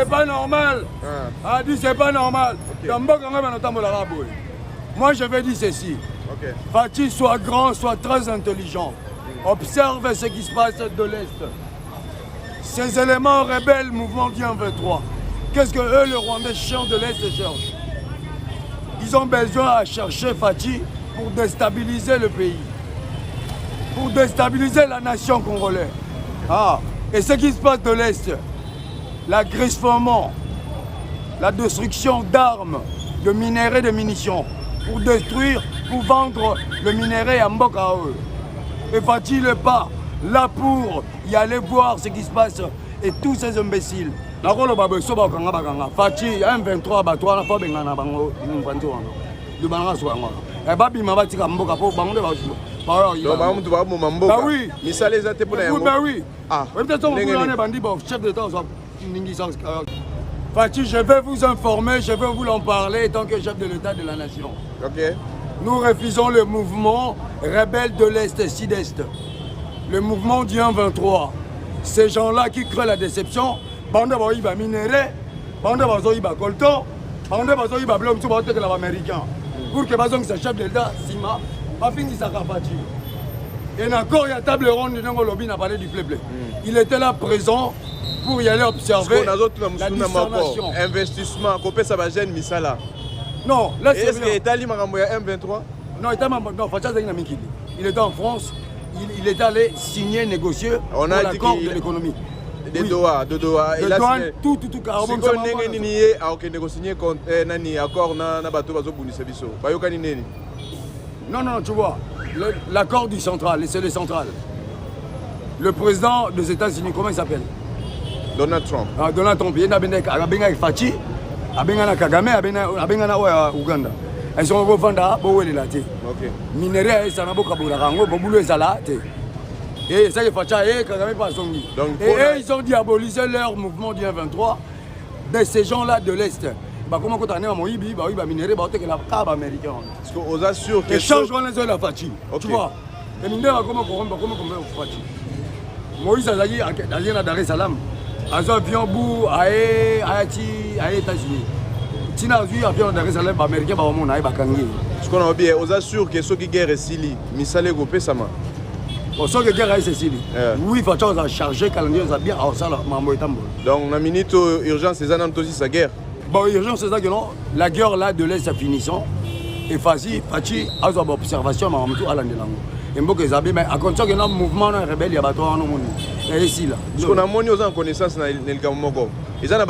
pas normal. A dit c'est pas normal. Moi je vais dire ceci. Fatih, soit grand, soit très intelligent. Observe ce qui se passe de l'Est. Ces éléments rebelles, mouvement du 23. Qu'est-ce que eux, le Rwandais chiant de l'Est, cherchent? Ils ont besoin à chercher Fatih pour déstabiliser le pays. Pour déstabiliser la nation congolaise. Et ce qui se passe de l'Est, l'agressement, la destruction d'armes, de minerais, de munitions, pour détruire, pour vendre le minerai à Mbokaoe. Et Fatih n'est pas là pour y aller voir ce qui se passe et tous ces imbéciles. Fatih, 1-23, Fatih, je vais vous informer, je vais vous en parler tant que chef de l'État de la nation. Nous refusons le mouvement rebelle de l'Est et Sud-Est. Le mouvement du 1-23. Ces gens-là qui créent la déception, bande de minéraux, bande de coltan, bande de blom sur les Américains. Pour que les chef de l'État, Sima, pas fini sa Fatih. Et encore, il y a table ronde, lobby n'a parlé du peuple. Il était là présent pour y aller observer la discernation. Investissement, couper sa bagène, Misala. Non, là c'est est-ce qu'il est allé à M23? Non, il était en France, il est allé signer, négocier pour l'accord de l'économie. De Doha, de Doha. De Doha, tout, Si on a négocié accord na bateau Non, tu vois, l'accord du central, c'est le central. Le président des États-Unis, comment il s'appelle? Donald Trump. Donald Trump, il y a avec Fatih, avec Kagame, avec Ouganda. Ils sont vendus pour les latés. Minerais, ça n'a pas de ça. Et ça, il faut Kagame pas son lit. Et ils ont diabolisé leur mouvement du 23 de ces gens-là de l'Est. Comment on a Moïbi, minerais, la cave américaine. Parce qu'on assure que. Et changeront les la Fatih. Tu vois. Et minerais, comment on Fatih. Moïse Azali, à Dar es Salaam. Azo avion bou Haïti, à États-Unis. Tina vu avion Dar es Salaam américain ba mon na bakangi. Ce qu'on a bien, on assure que ceux qui guerre Sili, misale gopé sama. Bon ceux qui guerre Sili. Oui, faut chose à charger calendrier ça bien à ça mambo etambo. Donc la minute urgence c'est un aussi sa guerre. Bon urgence c'est ça que non, la guerre là de l'Est finissant et Fatih azo observation mambo tout à l'andelango. Et beaucoup de mais à condition que notre mouvement rebelle il y a bateau en monde. Et ici là. Ce qu'on a monné aux connaissances dans le Gamoko. Ils en